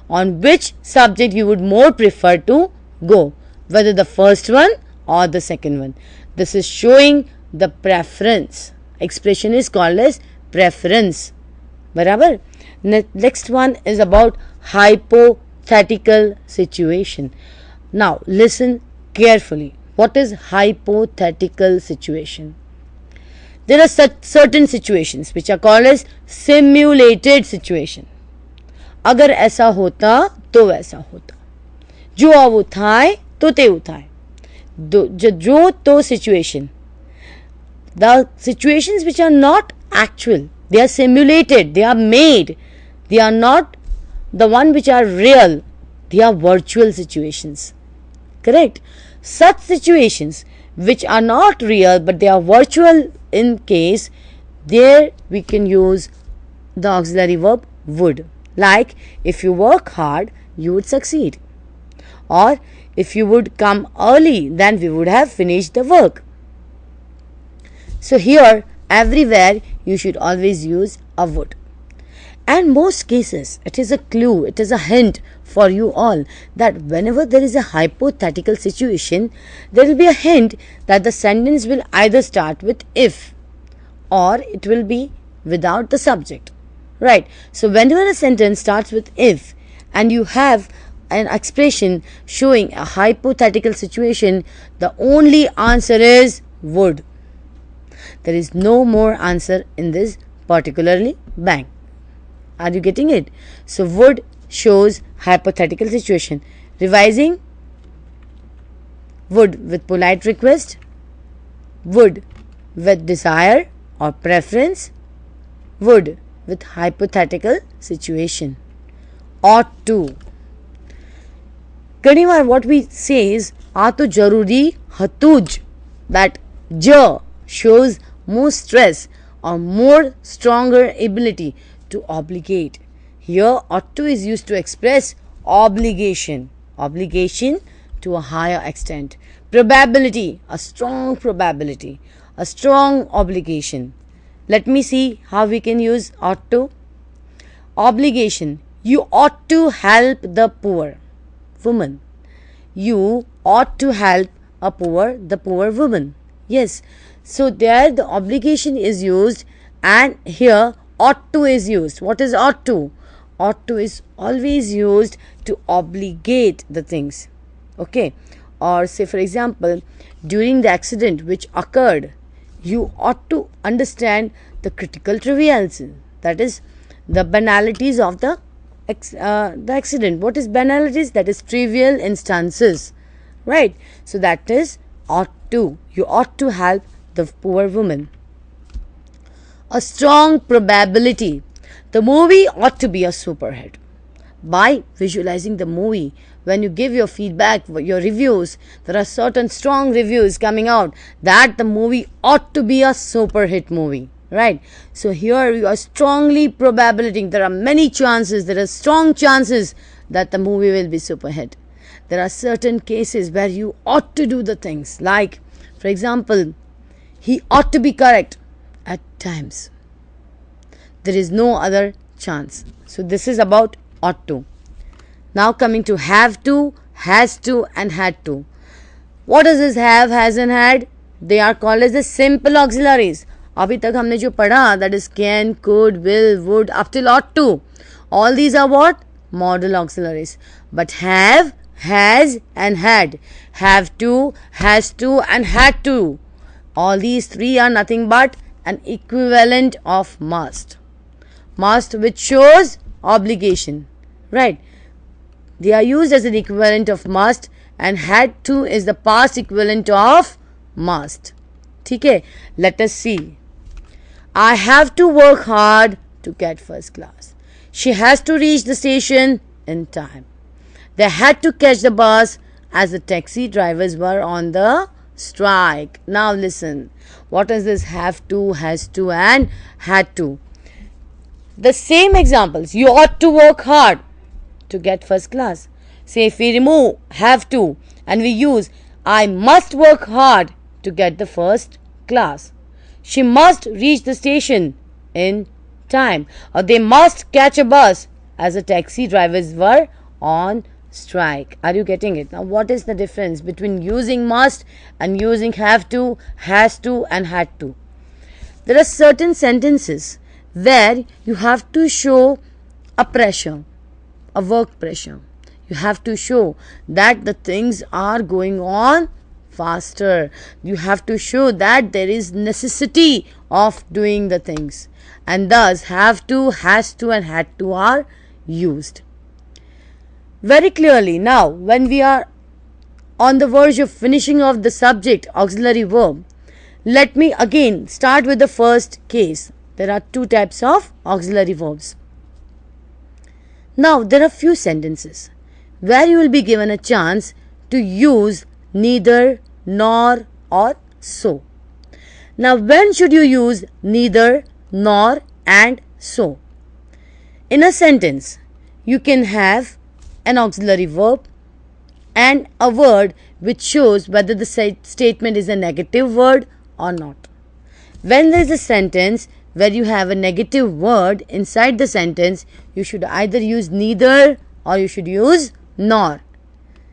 on which subject you would more prefer to go, whether the first one or the second one. This is showing the preference. Expression is called as preference. Barabar? Next one is about hypothetical situation. Now listen carefully. What is hypothetical situation? There are certain situations which are called as simulated situation. अगर ऐसा होता तो वैसा होता, जो अब उठाए तो ते उठाए, जो तो situation. The situations which are not actual, they are simulated, they are made, they are not the one which are real, they are virtual situations. Correct? Such situations which are not real but they are virtual in case, there we can use the auxiliary verb would. Like, if you work hard, you would succeed. Or, if you would come early, then we would have finished the work. So here, everywhere, you should always use a would. And most cases, it is a clue, it is a hint for you all that whenever there is a hypothetical situation, there will be a hint that the sentence will either start with if or it will be without the subject. Right. So whenever a sentence starts with if and you have an expression showing a hypothetical situation, the only answer is would. There is no more answer in this particularly bank. Are you getting it? So would shows hypothetical situation. Revising: would with polite request, would with desire or preference, would with hypothetical situation. Ought to. कई बार what we say is आ तो जरूरी हतुज, that j shows more stress or more stronger ability to obligate. Here ought to is used to express obligation, obligation to a higher extent. Probability, a strong probability, a strong obligation. Let me see how we can use ought to. Obligation: you ought to help the poor woman. You ought to help the poor woman. Yes. So there the obligation is used and here ought to is used. What is ought to? Ought to is always used to obligate the things. Okay. Or say for example, during the accident which occurred, you ought to understand the critical triviality, that is the banalities of the accident. What is banalities? That is trivial instances, right? So that is ought to. You ought to help the poor woman. A strong probability. The movie ought to be a super hit. By visualizing the movie, when you give your feedback, your reviews, there are certain strong reviews coming out that the movie ought to be a super hit movie, right? So here you are strongly probability. There are many chances, there are strong chances that the movie will be super hit. There are certain cases where you ought to do the things, like for example, he ought to be correct at times. There is no other chance. So this is about ought to. Now coming to have to, has to and had to. What does this have, has and had? They are called as the simple auxiliaries. अभी तक हमने जो पढ़ा, that is can, could, will, would, up till ought to. All these are what? Modal auxiliaries. But have, has and had. Have to, has to and had to. All these three are nothing but an equivalent of must. Must which shows obligation, right? They are used as an equivalent of must and had to is the past equivalent of must. Okay, let us see. I have to work hard to get first class. She has to reach the station in time. They had to catch the bus as the taxi drivers were on the strike. Now listen, what is this have to, has to and had to? The same examples. You ought to work hard to get first class. Say if we remove have to and we use I must work hard to get the first class. She must reach the station in time, or they must catch a bus as the taxi drivers were on strike. Are you getting it? Now, what is the difference between using must and using have to, has to, and had to? There are certain sentences where you have to show a pressure, a work pressure. You have to show that the things are going on faster. You have to show that there is necessity of doing the things, and thus have to, has to, and had to are used very clearly. Now, when we are on the verge of finishing off the subject auxiliary verb, let me again start with the first case. There are two types of auxiliary verbs. Now, there are few sentences where you will be given a chance to use neither, nor, or so. Now, when should you use neither, nor, and so? In a sentence, you can have an auxiliary verb and a word which shows whether the statement is a negative word or not. When there is a sentence where you have a negative word inside the sentence, you should either use neither or you should use nor.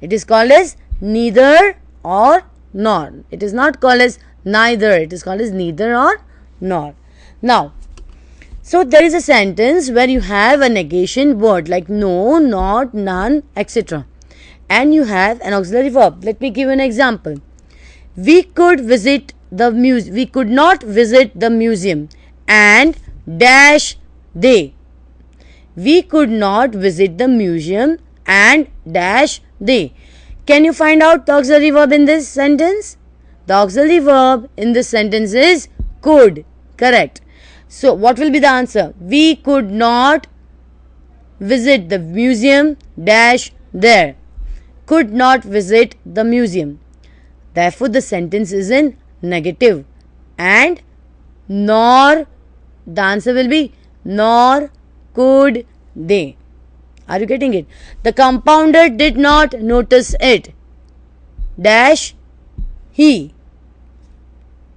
It is called as neither or nor. It is not called as neither. It is called as neither or nor. Now, so there is a sentence where you have a negation word like no, not, none, etc. And you have an auxiliary verb. Let me give you an example. We could visit the museum. We could not visit the museum and dash they. We could not visit the museum and dash they. Can you find out the auxiliary verb in this sentence? The auxiliary verb in this sentence is could. Correct. So, what will be the answer? We could not visit the museum dash there. Could not visit the museum. Therefore, the sentence is in negative. And nor, the answer will be nor could they. Are you getting it? The compounder did not notice it. Dash he.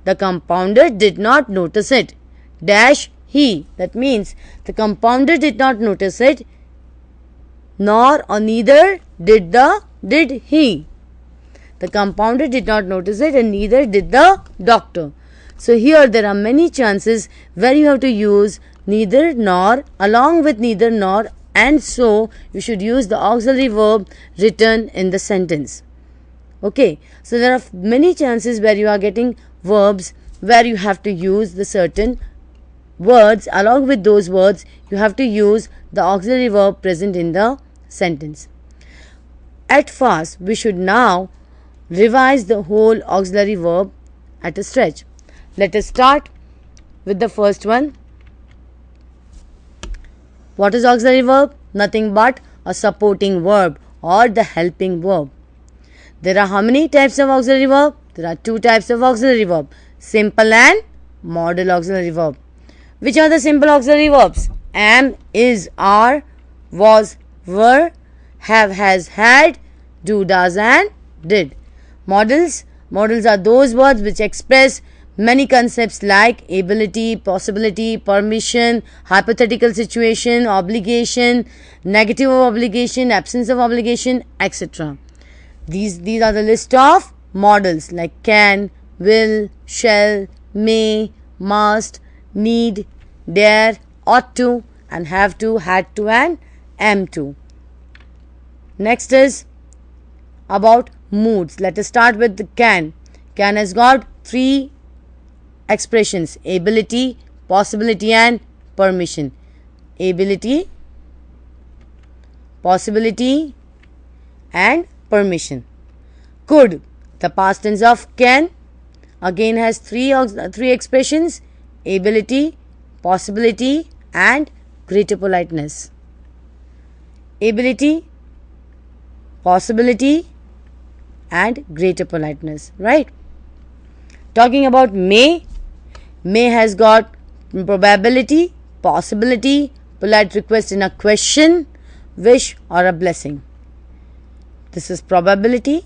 The compounder did not notice it. Dash he. That means the compounder did not notice it, nor or neither did he. The compounder did not notice it and neither did the doctor. So here there are many chances where you have to use neither nor, along with neither nor, and so you should use the auxiliary verb written in the sentence. Okay, so there are many chances where you are getting verbs where you have to use the certain words. Along with those words, you have to use the auxiliary verb present in the sentence. At first, we should now revise the whole auxiliary verb at a stretch. Let us start with the first one. What is auxiliary verb? Nothing but a supporting verb or the helping verb. There are how many types of auxiliary verb? There are two types of auxiliary verb, simple and modal auxiliary verb. Which are the simple auxiliary verbs? Am, is, are, was, were, have, has, had, do, does, and did. Modals are those words which express many concepts like ability, possibility, permission, hypothetical situation, obligation, negative of obligation, absence of obligation, etc. These are the list of modals like can, will, shall, may, must, need, dare, ought to, and have to, had to, and am to. Next is about moods. Let us start with the can. Can has got three expressions: ability, possibility, and permission. Ability, possibility, and permission. Could, the past tense of can, again has three expressions: ability, possibility, and greater politeness. Ability, possibility, and greater politeness, right? Talking about may has got probability, possibility, polite request in a question, wish, or a blessing. This is probability,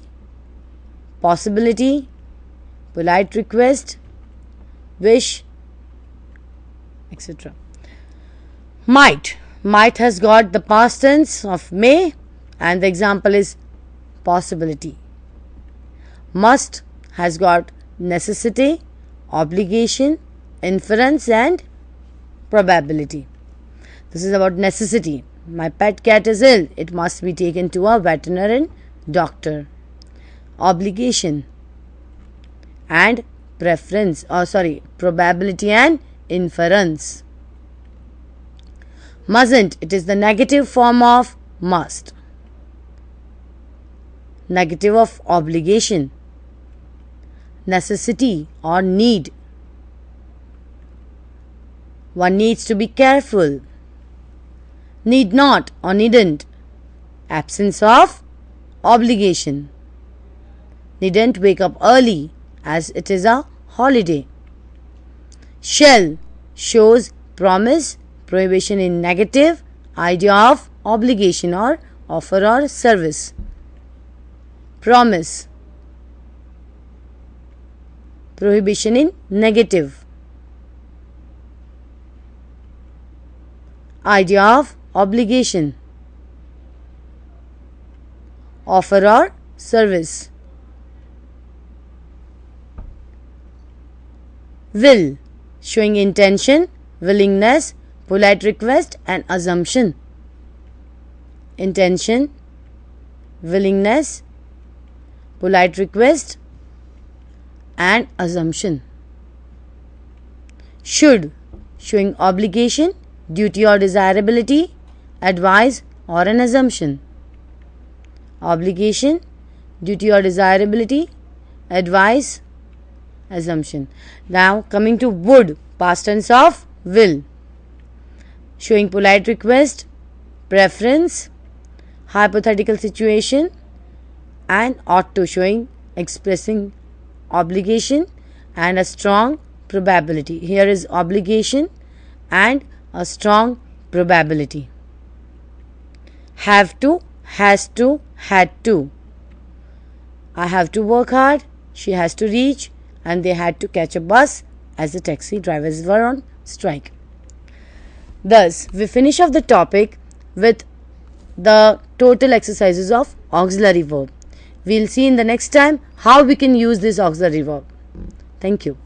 possibility, polite request, wish, etc. Might. Might has got the past tense of may, and the example is possibility. Must has got necessity, obligation, inference, and probability. This is about necessity. My pet cat is ill. It must be taken to a veterinarian doctor. Obligation and preference, probability and inference. Mustn't, it is the negative form of must. Negative of obligation. Necessity or need. One needs to be careful. Need not or needn't. Absence of obligation. Needn't wake up early as it is a holiday. Shall shows promise, prohibition in negative, idea of obligation or offer or service. Promise, prohibition in negative, idea of obligation, offer or service. Will, showing intention, willingness, polite request and assumption. Intention, willingness, polite request and assumption. Should, showing obligation, duty or desirability, advice or an assumption. Obligation, duty or desirability, advice, assumption. Now coming to would, past tense of will, showing polite request, preference, hypothetical situation and ought to, showing expressing obligation and a strong probability. Here is obligation and a strong probability. Have to, has to, had to. I have to work hard, she has to reach, and they had to catch a bus as the taxi drivers were on strike. Thus, we finish off the topic with the total exercises of auxiliary verb. We'll see in the next time how we can use this auxiliary verb. Thank you.